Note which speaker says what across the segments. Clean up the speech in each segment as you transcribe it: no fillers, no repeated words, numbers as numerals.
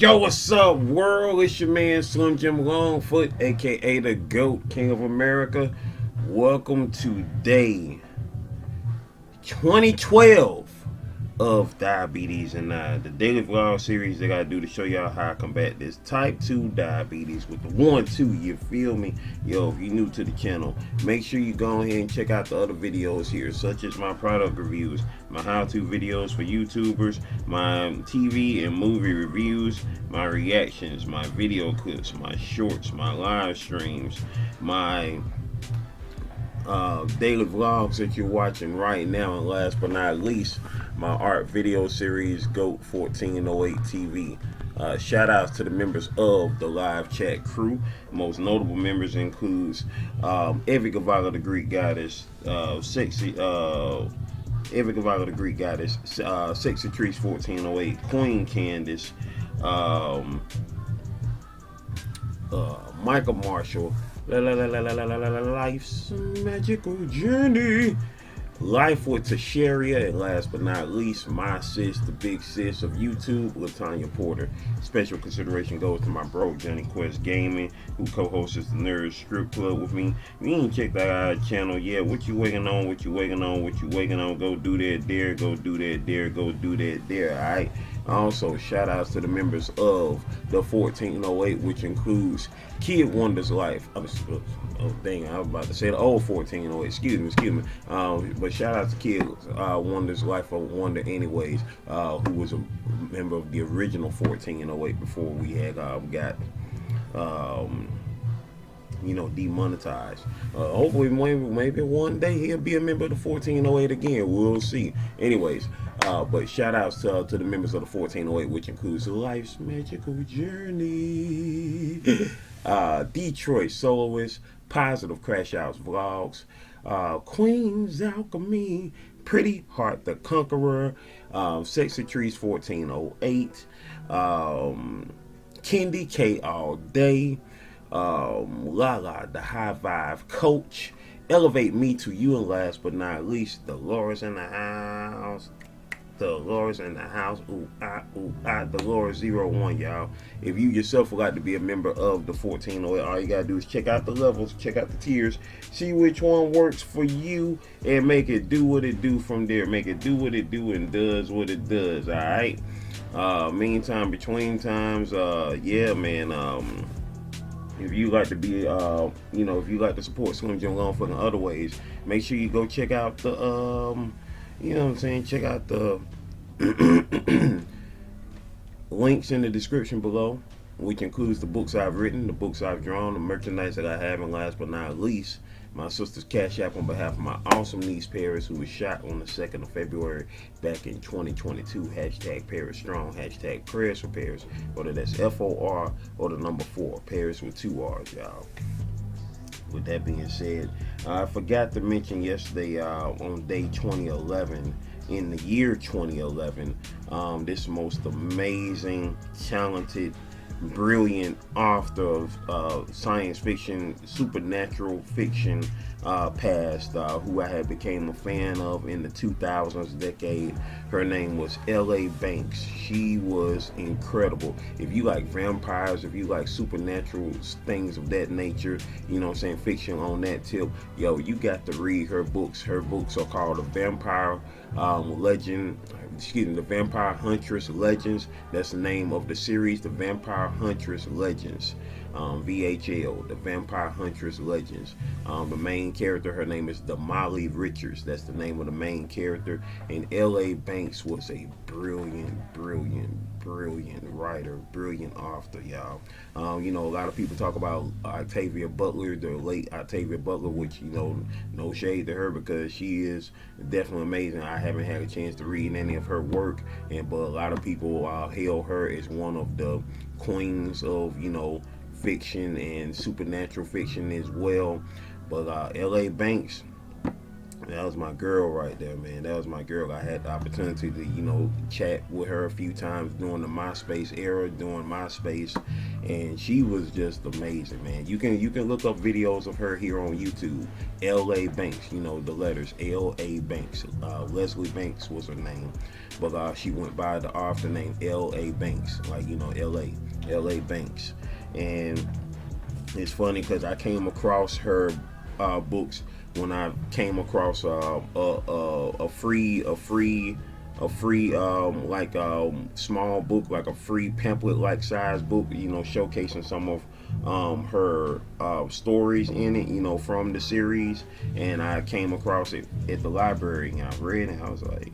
Speaker 1: Yo, what's up, world? It's your man Slim Jim Longfoot, aka the GOAT, King of America. Welcome to day 2012 of Diabetes and I, the daily vlog series that I do to show y'all how I combat this type 2 diabetes with the 1-2, you feel me? Yo, if you're new to the channel, make sure you go ahead and check out the other videos here, such as my product reviews, my how-to videos for YouTubers, my TV and movie reviews, my reactions, my video clips, my shorts, my live streams, my daily vlogs that you're watching right now, and last but not least, my art video series GOAT 1408 TV. Shout outs to the members of the live chat crew. Most notable members includes Avid the Greek Goddess, Sexy the Greek Goddess, Sexy Trees 1408, Queen Candace, Michael Marshall, Life's Magical Journey, Life with Tasharia, and last but not least, my sis, the big sis of YouTube, Latanya Porter. Special consideration goes to my bro, Johnny Quest Gaming, who co-hosts the Nerd Strip Club with me. If you ain't checked that channel yet, what you waiting on, what you waiting on, what you waiting on, go do that there, go do that there, go do that there, alright? Also, shout outs to the members of the 1408, which includes Kid Wonder's Life. Oh dang, I was about to say the old 1408. Excuse me. But shout out to Kid Wonder's Life of Wonder, anyways, who was a member of the original 1408 before we had got demonetized. Hopefully, maybe one day he'll be a member of the 1408 again. We'll see. Anyways, but shout outs to the members of the 1408, which includes Life's Magical Journey, Detroit Soloist, Positive Crash Outs Vlogs, Queen's Alchemy, Pretty Heart the Conqueror, Sexy Trees 1408, Kendi K All Day, Lala the High Vibe Coach, Elevate Me to You, and last but not least, Dolores in the house. Dolores in the house, Dolores 01, y'all. If you yourself would like to be a member of the 1408, all you gotta do is check out the levels, check out the tiers, see which one works for you, and make it do what it do from there. Make it do what it do and does what it does, alright? Meantime, between times, yeah, man, if you like to be, if you like to support Slim Jim Longfoot in other ways, make sure you go check out the, check out the links in the description below, which includes the books I've written, the books I've drawn, the merchandise that I have, and last but not least, my sister's Cash App on behalf of my awesome niece Paris, who was shot on the 2nd of February back in 2022. Hashtag Paris Strong, hashtag Prayers for Paris, whether that's FOR or the number 4, Paris with 2 R's, y'all. With that being said, I forgot to mention yesterday on day 2011, in the year 2011, this most amazing, talented, brilliant author of science fiction, supernatural fiction past, who I had became a fan of in the 2000s decade. Her name was L.A. Banks. She was incredible. If you like vampires, if you like supernatural things of that nature, fiction on that tip, yo, you got to read her books. Her books are called The Vampire The Vampire Huntress Legends. That's the name of the series, The Vampire Huntress Legends. VHL, The Vampire Huntress Legends. The main character, her name is Damali Richards. That's the name of the main character. And L.A. Banks was a brilliant writer, brilliant author, y'all. A lot of people talk about Octavia Butler, the late Octavia Butler, which, no shade to her because she is definitely amazing. I haven't had a chance to read any of her work, but a lot of people hail her as one of the queens of, fiction and supernatural fiction as well. But L.A. Banks, That was my girl right there, man. That was my girl. I had the opportunity to, chat with her a few times during the MySpace era, during MySpace, and she was just amazing, man. You can look up videos of her here on YouTube. L.A. Banks, the letters L.A. Banks. Leslie Banks was her name, but she went by the author name L.A. Banks, like L.A. Banks, and it's funny because I came across her books when I came across a free like small book, like a free pamphlet like size book, showcasing some of her stories in it, from the series, and I came across it at the library and I read it and I was like,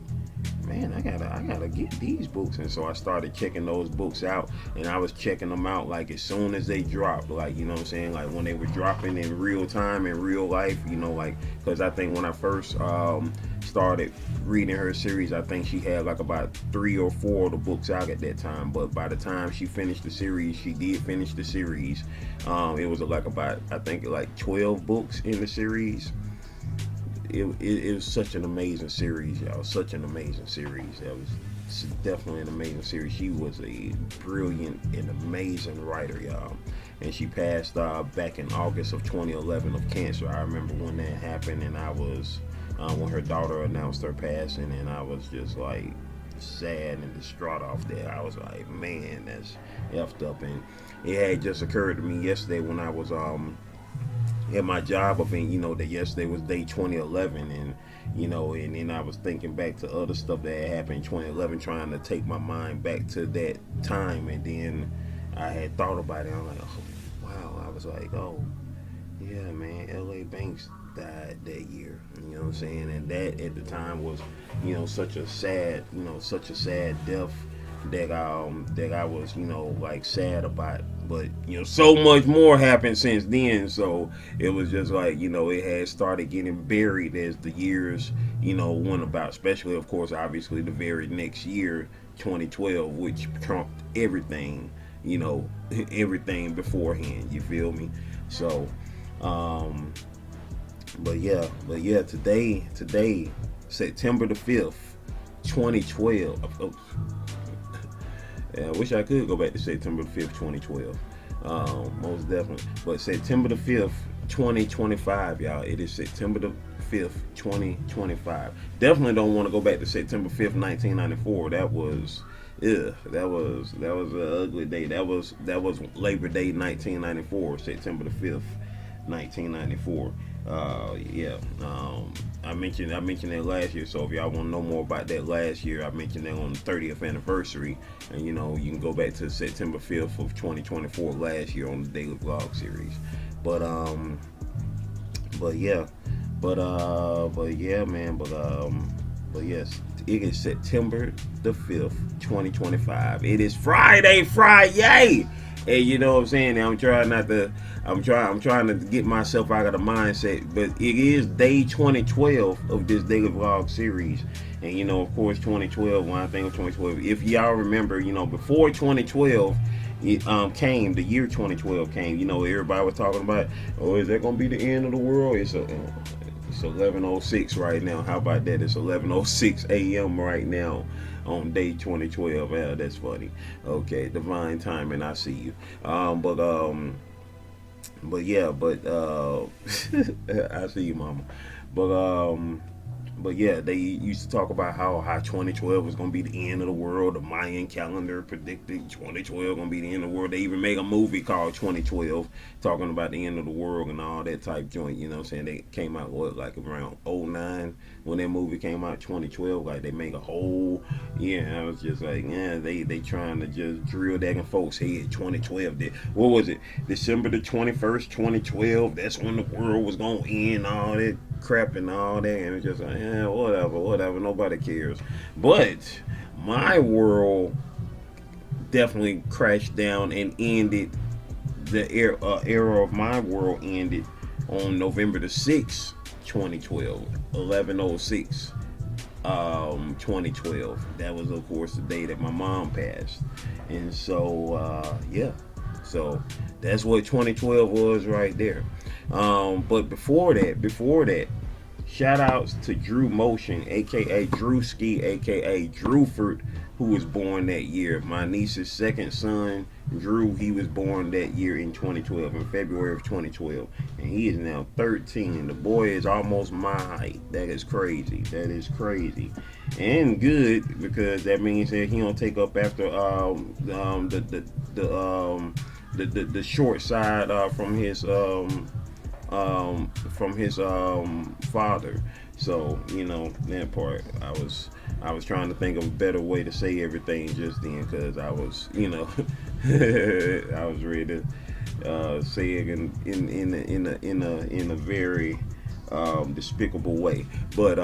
Speaker 1: man, I gotta get these books. And so I started checking those books out, and I was checking them out like as soon as they dropped, like, you know what I'm saying, like when they were dropping in real time, in real life, like, because I think when I first started reading her series, I think she had like about 3 or 4 of the books out at that time. But by the time she finished the series, she did finish the series. It was like about, I think, like 12 books in the series. It was such an amazing series, y'all. Such an amazing series. That was definitely an amazing series. She was a brilliant and amazing writer, y'all. And she passed back in August of 2011 of cancer. I remember when that happened, and I was when her daughter announced her passing, and I was just like sad and distraught off there. I was like, man, that's effed up. And it had just occurred to me yesterday when I was at my job event, that yesterday was day 2011, and and then I was thinking back to other stuff that had happened in 2011, trying to take my mind back to that time, and then I had thought about it. I'm like, oh wow. I was like, oh yeah, man, L.A. Banks died that year. You know what I'm saying? And that at the time was, such a sad death that I was, like sad about. But so much more happened since then. So it was just like, it had started getting buried as the years, went about. Especially, of course, obviously the very next year, 2012, which trumped everything, everything beforehand. You feel me? So, but yeah, today, September the 5th, 2012. Oh, yeah, I wish I could go back to September the 5th, 2012. Most definitely. But September the 5th, 2025, y'all. It is September the 5th, 2025. Definitely don't want to go back to September 5th, 1994. That was an ugly day. That was Labor Day 1994, September the 5th, 1994. I mentioned that last year, so if y'all want to know more about that last year, I mentioned that on the 30th anniversary, and you can go back to September 5th of 2024 last year on the daily vlog series. But yes, it is September the 5th, 2025. It is Friday, and you know what I'm saying? I'm trying to get myself out of the mindset, but it is day 2012 of this daily vlog series. And of course, 2012, when I think of 2012, if y'all remember, before 2012 came, the year 2012 came, everybody was talking about, oh, is that gonna be the end of the world? It's 11:06 right now. How about that? It's 11:06 a.m. right now on day 2012. Yeah, that's funny. Okay, divine timing. I see you. I see you, mama. But yeah, they used to talk about how 2012 was going to be the end of the world. The Mayan calendar predicted 2012 going to be the end of the world. They even made a movie called 2012 talking about the end of the world and all that type joint. You know what I'm saying? They came out, like around 2009 when that movie came out, 2012. Like, they make a whole, I was just like, they trying to just drill that in folks' head. 2012, what was it? December the 21st, 2012, that's when the world was going to end, all that crap and all that. And it's just like, whatever, nobody cares. But my world definitely crashed down and ended. The era of my world ended on November the 6th, 2012, 11:06 2012. That was, of course, the day that my mom passed. And so so that's what 2012 was right there. But before that, Shout outs to Drew Motion, aka Drewski, aka Drewford, who was born that year. My niece's second son, Drew, he was born that year in 2012, in February of 2012. And he is now 13. The boy is almost my height. That is crazy. That is crazy. And good, because that means that he don't take up after the short side from his father. So, you know, that part, I was trying to think of a better way to say everything just then, because I was, you know, I was ready to say it in a very despicable way. But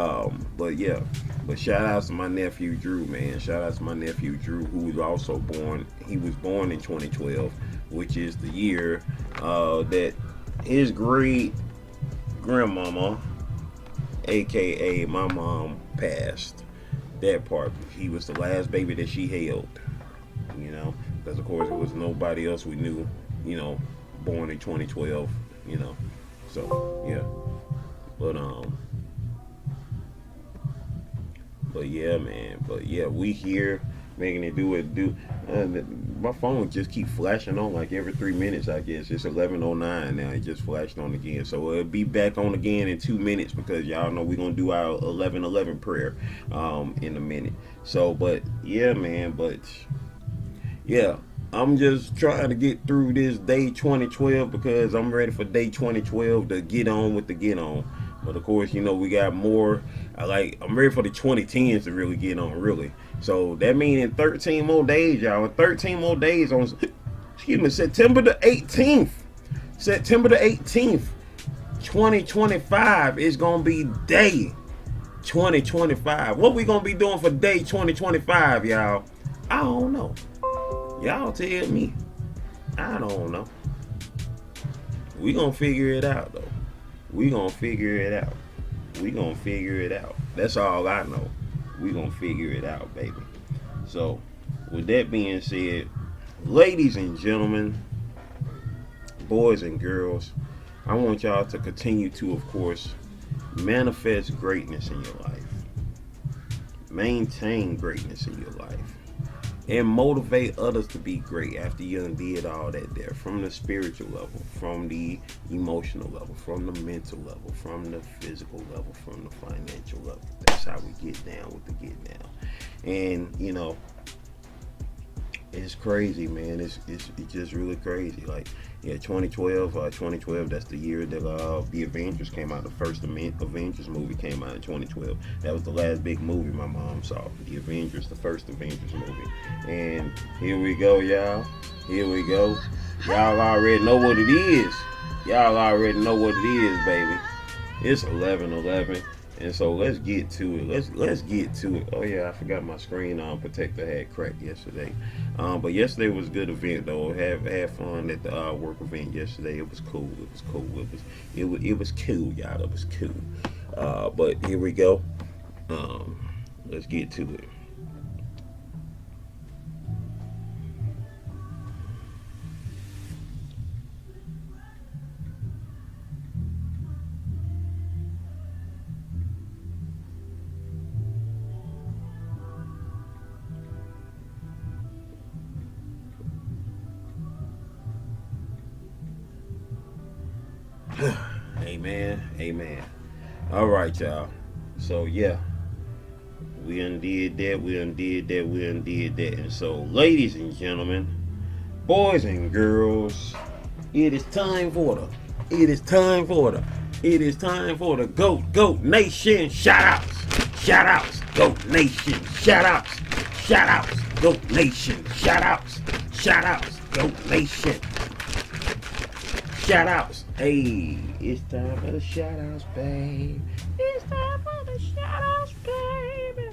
Speaker 1: yeah. But shout outs to my nephew Drew, man. Shout outs to my nephew Drew, who was also born. He was born in 2012, which is the year that his great grandmama, aka my mom, passed. That part, he was the last baby that she held, you know, because of course it was nobody else we knew, you know, born in 2012, you know. So yeah, but yeah, man, we here making it do what it do. My phone just keep flashing on like every 3 minutes, I guess. It's 11:09 now. It just flashed on again. So it'll be back on again in 2 minutes, because y'all know we're going to do our 11:11 prayer in a minute. So, but yeah, man, but yeah, I'm just trying to get through this day 2012, because I'm ready for day 2012 to get on with the get on. But of course, you know, we got more. I'm ready for the 2010s to really get on, really. So that means in 13 more days, y'all. In 13 more days on, excuse me, September the 18th, 2025 is gonna be day 2025. What we gonna be doing for day 2025, y'all? I don't know. Y'all tell me. I don't know. We gonna figure it out though. We gonna figure it out. We gonna figure it out. That's all I know. We gonna figure it out, baby. So, with that being said, ladies and gentlemen, boys and girls, I want y'all to continue to, of course, manifest greatness in your life. Maintain greatness in your life. And motivate others to be great after you done did all that there. From the spiritual level, from the emotional level, from the mental level, from the physical level, from the financial level. That's how we get down with the get down. And, you know, it's crazy, man. It's just really crazy. Like, yeah, 2012, that's the year that the Avengers came out. The first Avengers movie came out in 2012. That was the last big movie my mom saw. The Avengers, the first Avengers movie. And here we go, y'all. Here we go. Y'all already know what it is. Y'all already know what it is, baby. It's 11:11. And so let's get to it. Let's get to it. Oh yeah, I forgot my screen protector had cracked yesterday. But yesterday was a good event though. Had fun at the work event yesterday. It was cool. It was cool. It was cool, y'all. It was cool. But here we go. Let's get to it. Amen. All right, y'all. So yeah, we undid that. And so, ladies and gentlemen, boys and girls, it is time for the Goat Nation shout-outs. Goat Nation shout-outs. Goat Nation shout-outs. Goat Nation shout-outs. Hey, it's time for the shout-outs, babe. It's time for the shout-outs, baby.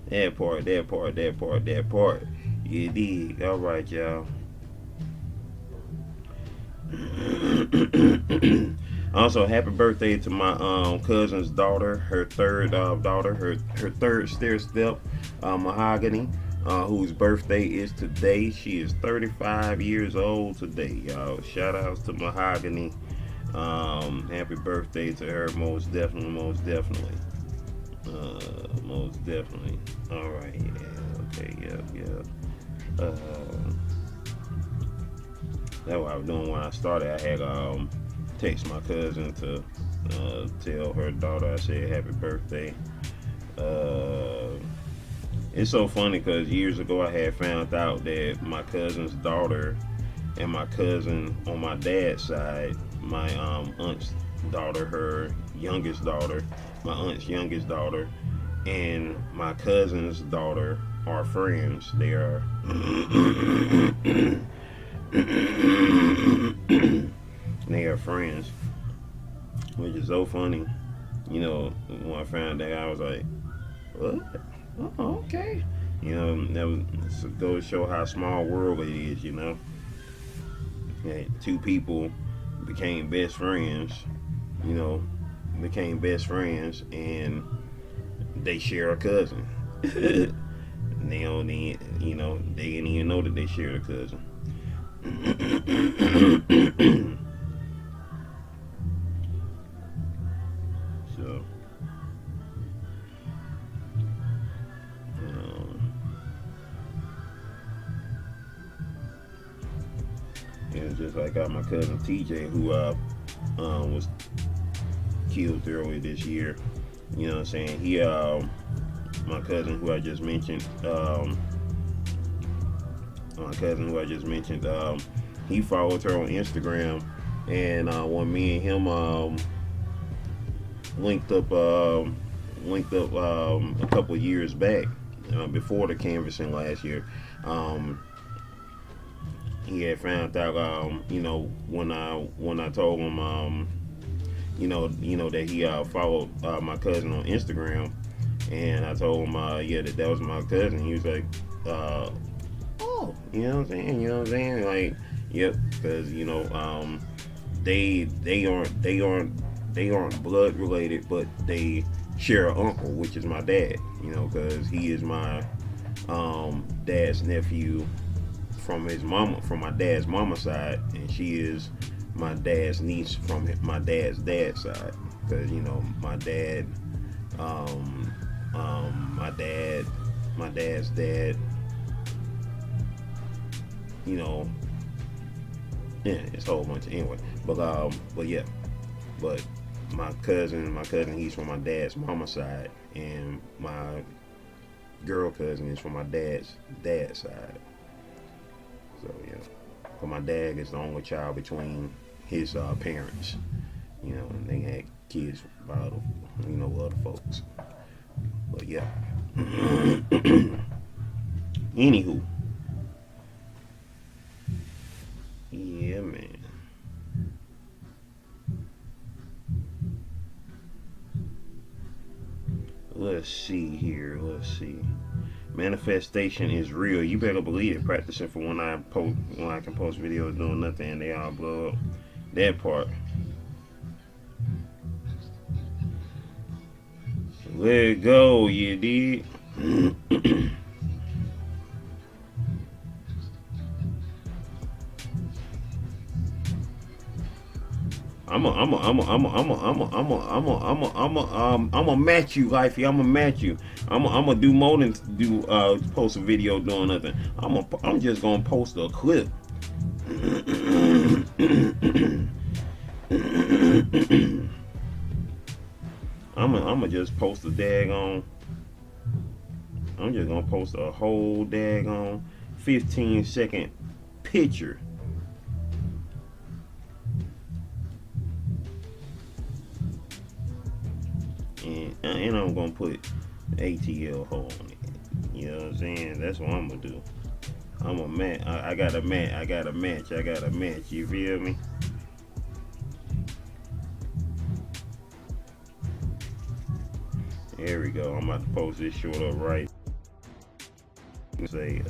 Speaker 1: That part. You dig. All right, y'all. Also, happy birthday to my cousin's daughter, her third daughter, her third stair step, Mahogany, whose birthday is today. She is 35 years old today, y'all. Shout outs to Mahogany. Happy birthday to her, most definitely, most definitely. Most definitely. All right, yeah, okay, yeah. That's what I was doing when I started. I had text my cousin to tell her daughter I said happy birthday. It's so funny because years ago I had found out that my cousin's daughter and my cousin on my dad's side, my aunt's daughter, her youngest daughter, my aunt's youngest daughter, and my cousin's daughter are friends. They are they are friends, which is so funny. You know, when I found that, I was like, what? Oh, okay. You know, that was goes to show how small world it is. You know, that two people became best friends. You know, became best friends, and they share a cousin. They don't, you know, they didn't even know that they shared a cousin. So, it was just like my cousin TJ, who was killed earlier this year. You know what I'm saying? He, my cousin who I just mentioned, he followed her on Instagram, and when me and him linked up a couple of years back, before the canvassing last year. He had found out, you know, when I told him, you know that he followed my cousin on Instagram, and I told him, yeah, that was my cousin. He was like, oh, you know what I'm saying? You know what I'm saying? Like, yep, because you know, they aren't blood related, but they share an uncle, which is my dad. You know, because he is my dad's nephew from my dad's mama side, and she is my dad's niece from my dad's side. Because you know, my dad's dad, you know, yeah, it's a whole bunch of, anyway. But yeah, but my cousin, he's from my dad's mama side, and my girl cousin is from my dad's side. So yeah, but my dad is the only child between his parents. You know, and they had kids by other, you know, other folks. But yeah. Anywho, yeah, man. Let's see here. Let's see. Manifestation is real. You better believe it. Practicing for when I can post videos doing nothing and they all blow up. That part. Let it go, you did. I'm a match you, Lifey. I'm a match you. I'm a do more than do post a video doing nothing. I'm just gonna post a clip. I'm just post a daggone. I'm just gonna post a whole daggone 15-second picture. And I'm gonna put ATL hole on it. You know what I'm saying? That's what I'm gonna do. I'm a match. I got a match. You feel me? There we go. I'm about to post this short up right. Say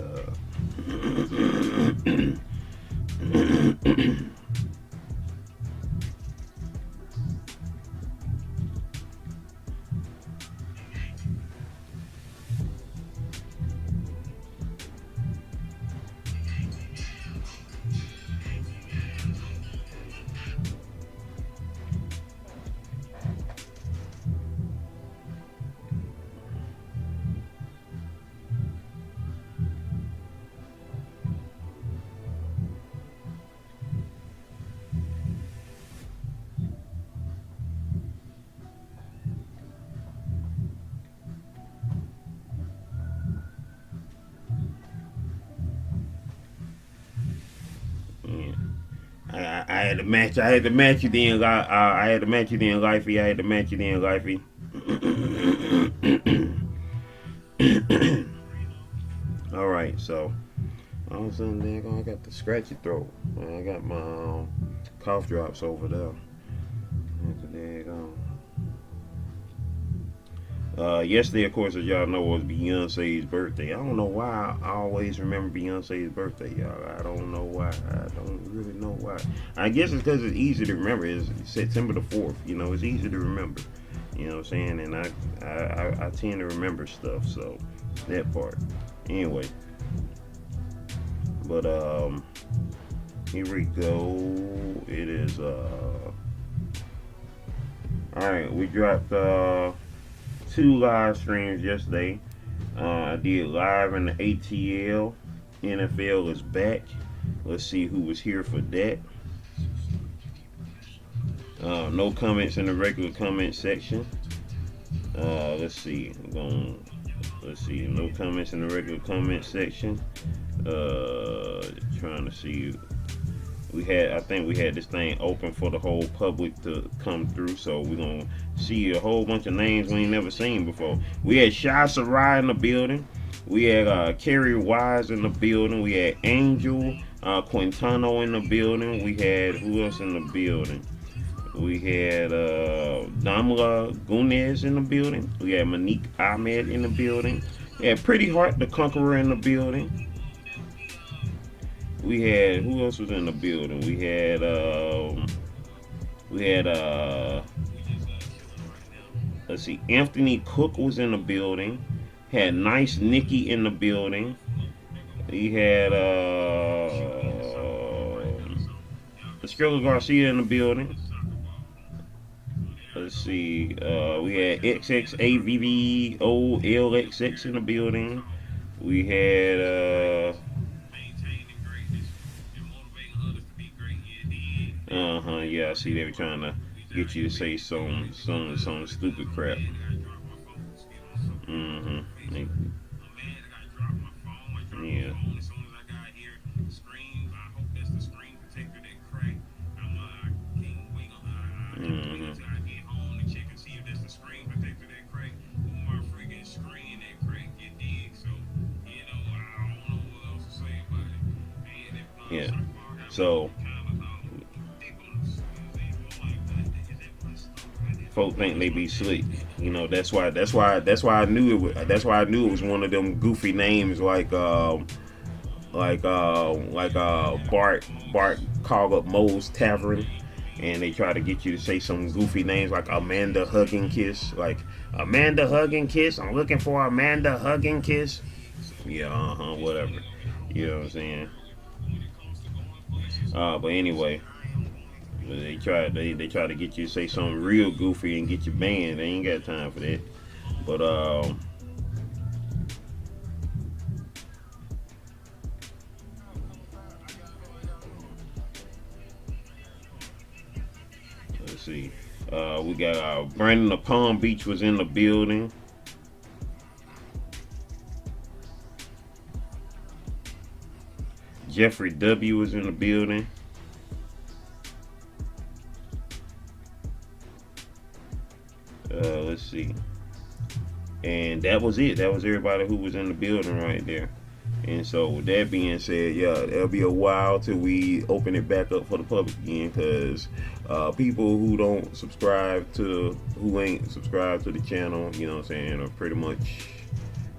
Speaker 1: Yeah. I had to match. I had to match you then. I had to match you then, Lifey. I had to match you then, Lifey. All right, so all of a sudden, I got the scratchy throat. I got my cough drops over there. Yesterday, of course, as y'all know, was Beyonce's birthday. I don't know why I always remember Beyonce's birthday, y'all. I don't know why. I don't really know why. I guess it's because it's easy to remember. It's September the 4th. You know, it's easy to remember. You know what I'm saying? And I tend to remember stuff, so that part. Anyway, but here we go. It is all right. We dropped 2 live streams yesterday. I did live in the ATL. NFL is back. Let's see who was here for that. No comments in the regular comment section. Let's see. Let's see. No comments in the regular comment section. Trying to see. I think we had this thing open for the whole public to come through, so we're gonna see a whole bunch of names we ain't never seen before. We had Shy Sarai in the building. We had Kerry Wise in the building. We had Angel Quintano in the building. We had who else in the building? We had Damla Gunez in the building. We had Monique Ahmed in the building. We had Pretty Heart the Conqueror in the building. We had who else was in the building? We had let's see, Anthony Cook was in the building. Had Nice Nikki in the building. We had Estrella Garcia in the building. Let's see, we had XXAVVOLXX in the building. We had yeah, I see they were trying to get you to say some stupid crap. Yeah. Yeah. So folk think they be slick. You know, that's why I knew it was one of them goofy names like Bart called up Moe's Tavern, and they try to get you to say some goofy names like Amanda Hug and Kiss, like Amanda Hug and Kiss. I'm looking for Amanda Hug and Kiss. Yeah, whatever. You know what I'm saying? But anyway, they try to get you to say something real goofy and get you banned. They ain't got time for that. But let's see. We got Brandon of Palm Beach was in the building. Jeffrey W was in the building. Let's see. And that was it. That was everybody who was in the building right there. And so with that being said, yeah, it'll be a while till we open it back up for the public again, because people who ain't subscribed to the channel, you know what I'm saying, are pretty much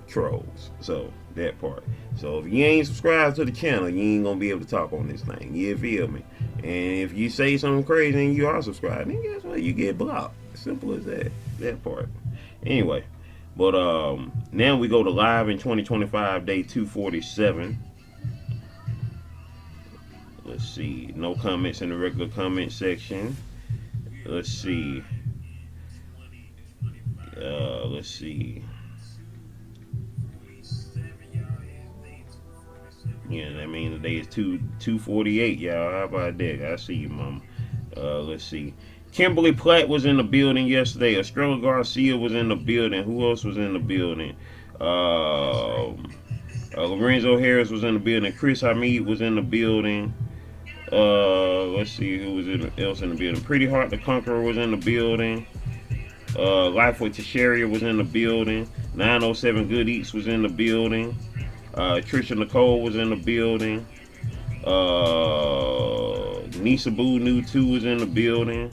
Speaker 1: trolls. So that part. So if you ain't subscribed to the channel, you ain't gonna be able to talk on this thing. You feel me? And if you say something crazy and you are subscribed, then guess what? You get blocked. Simple as that. That part. Anyway, but now we go to live in 2025, day 247. Let's see. No comments in the regular comment section. Let's see. Let's see. Yeah, I mean today is 248, y'all. How about that? I see you, mama. Let's see. Kimberly Platt was in the building yesterday. Estrella Garcia was in the building. Who else was in the building? Lorenzo Harris was in the building. Chris Hamid was in the building. Let's see who was else in the building. Pretty Heart the Conqueror was in the building. Life with Tasharia was in the building. 907 Good Eats was in the building. Trisha Nicole was in the building. Nisa Boo New 2 was in the building.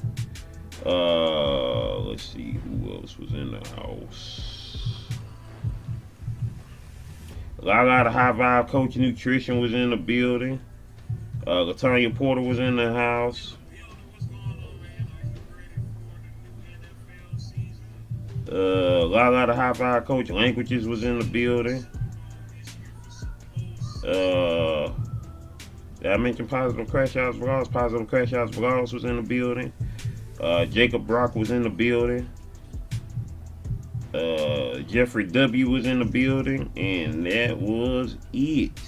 Speaker 1: Let's see who else was in the house. Lala the High Vibe Coach Nutrition was in the building. Latanya Porter was in the house. Lala the High Vibe Coach Languages was in the building. Did I mention Positive Crash Outs Vlogs? Positive Crash Outs Vlogs was in the building. Jacob Brock was in the building. Jeffrey W was in the building, and that was it.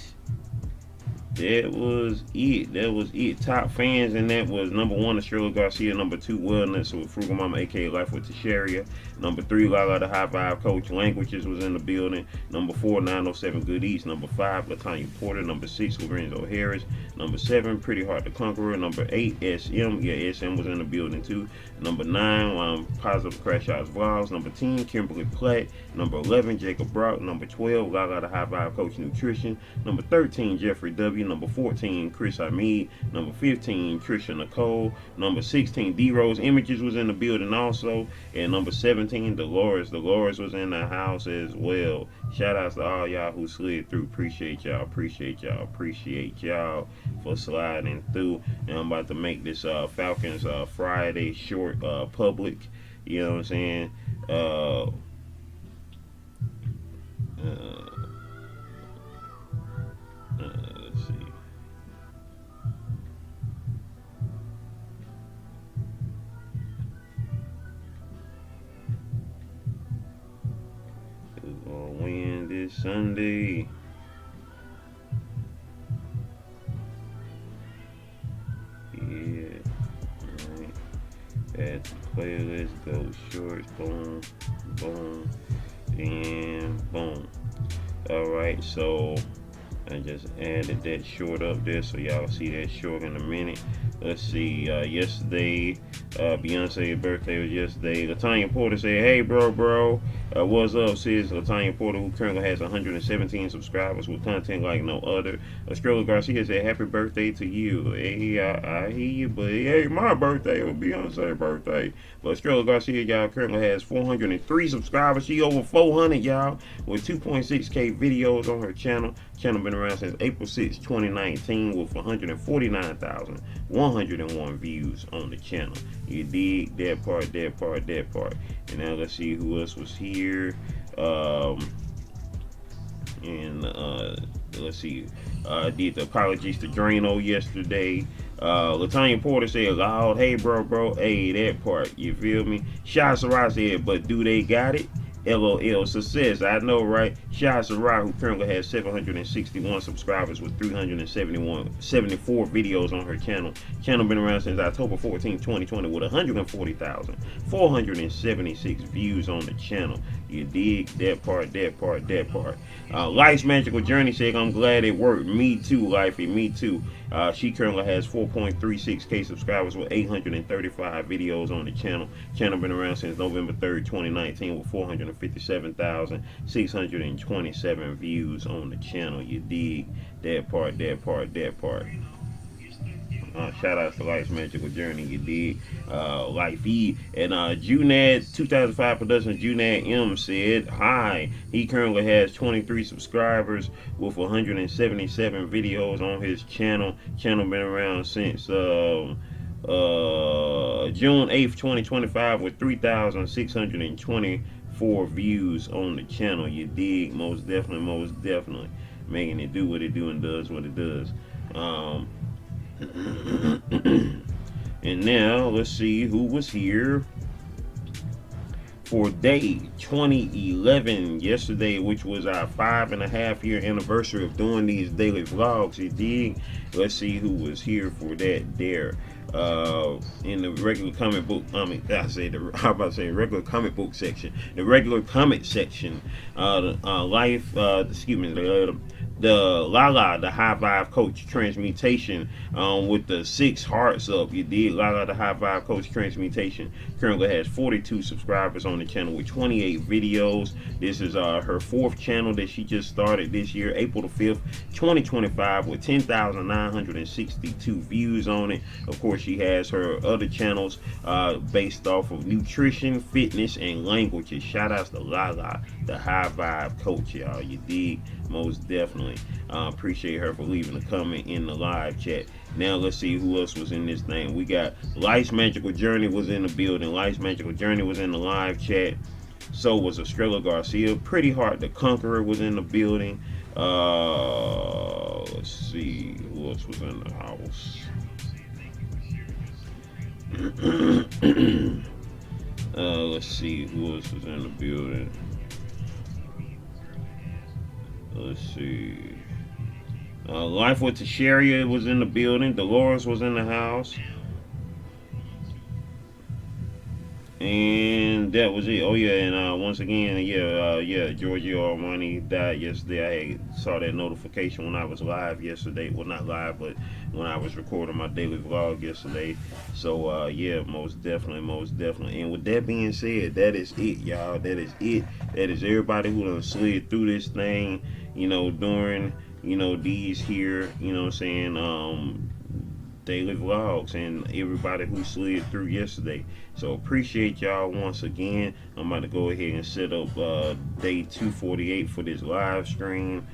Speaker 1: That was it. Top fans, and that was number 1, Australia Garcia. Number 2, Wellness with Frugal Mama, aka Life with Tasharia. Number 3, Lala the High Vibe Coach Languages was in the building. Number 4, 907 Good Eats. Number 5, Latanya Porter. Number 6, Lorenzo Harris. Number 7, Pretty Heart the Conqueror. Number 8, SM. Yeah, SM was in the building too. Number 9, Positive Crash Outs Vlogs. Number 10, Kimberly Platt. Number 11, Jacob Brock. Number 12, Lala the High Vibe Coach Nutrition. Number 13, Jeffrey W. Number 14, Chris Hamid. Number 15, Trisha Nicole. Number 16, D Rose Images was in the building also. And number 17, Dolores. Dolores was in the house as well. Shout outs to all y'all who slid through. Appreciate y'all for sliding through. And I'm about to make this Falcons Friday short public. You know what I'm saying? Let's see. Who's gonna win this Sunday? Yeah. Alright. Add to playlist, go shorts, boom, boom, and boom. Alright, so I just added that short up there so y'all see that short in a minute. Let's see, yesterday, Beyonce's birthday was yesterday. Latanya Porter said, hey bro, what's up sis? Latanya Porter, who currently has 117 subscribers with content like no other. Estrella Garcia said, happy birthday to you. Hey, I hear you, but hey, my birthday was Beyonce's birthday. But Estrella Garcia, y'all, currently has 403 subscribers. She over 400, y'all, with 2.6K videos on her channel. Channel been around since April 6, 2019 with 149,101 views on the channel. You dig? That part. And now let's see who else was here. Let's see. Did the apologies to Drano yesterday. Latanya Porter said, loud, hey bro, hey, that part. You feel me? Shah Sarah said, but do they got it? LOL success. I know, right? Shah Sarah, who currently has 761 subscribers with 374 videos on her channel. Channel been around since October 14, 2020 with 140,476 views on the channel. You dig? That part. Life's Magical Journey said, I'm glad it worked. Me too, Lifey, me too. She currently has 4.36K subscribers with 835 videos on the channel. Channel been around since November 3rd, 2019 with 457,627 views on the channel. You dig? That part. Shout out to Life's Magical Journey, you dig? Life E. And Junad 2005 Productions, Junad M said, hi. He currently has 23 subscribers with 177 videos on his channel. Channel been around since June 8th, 2025 with 3,624 views on the channel. You dig? Most definitely. Making it do what it do and does what it does. And now let's see who was here for day 2011 yesterday, which was our 5.5 year anniversary of doing these daily vlogs. You dig? Let's see who was here for that there. In the regular comic book, regular comic book section, the regular comment section, the Lala, the High Vibe Coach Transmutation, with the 6 hearts up. You did. Lala, the High Vibe Coach Transmutation currently has 42 subscribers on the channel with 28 videos. This is her 4th channel that she just started this year, April the 5th, 2025, with 10,962 views on it. Of course, she has her other channels based off of nutrition, fitness, and languages. Shout outs to Lala, the High Vibe Coach, y'all. You dig? Most definitely. Appreciate her for leaving a comment in the live chat. Now let's see who else was in this thing. We got Life's Magical Journey was in the building. Life's Magical Journey was in the live chat. So was Estrella Garcia. Pretty Hard the Conqueror was in the building. Let's see who else was in the house. Let's see who else was in the building. Let's see. Life with Tasharia was in the building. Dolores was in the house. And that was it. Oh yeah, and once again, Giorgio Armani died yesterday. I saw that notification when I was live yesterday. Well, not live, but when I was recording my daily vlog yesterday. So yeah, most definitely. And with that being said, that is it, y'all. That is it. That is everybody who done slid through this thing, during, these here, what I'm saying, daily vlogs, and everybody who slid through yesterday. So appreciate y'all once again. I'm about to go ahead and set up day 248 for this live stream.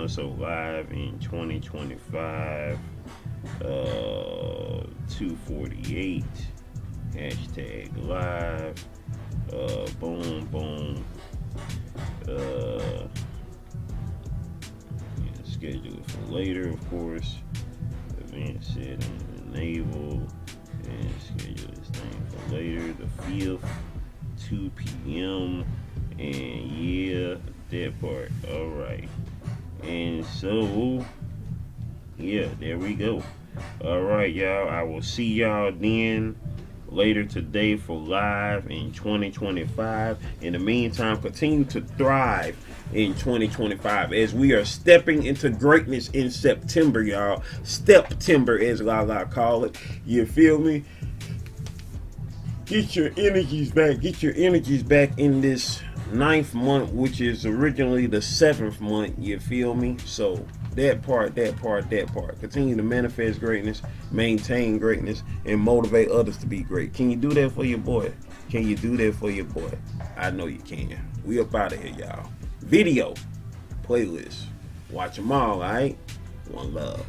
Speaker 1: So live in 2025, 248, hashtag live, boom, schedule it for later, of course. Event settings enable, and schedule this thing for later, the 5th, 2 p.m. and yeah, that part. All right, and so yeah, there we go. All right, y'all, I will see y'all then later today for live in 2025. In the meantime, continue to thrive in 2025 as we are stepping into greatness in September, y'all. STEPTEMBER, as Lala call it. You feel me? Get your energies back. Get your energies back in this 9th month, which is originally the 7th month. You feel me? So that part. Continue to manifest greatness, maintain greatness, and motivate others to be great. Can you do that for your boy? Can you do that for your boy? I know you can. We up out of here, y'all. Video, playlist. Watch them all, alright? One love.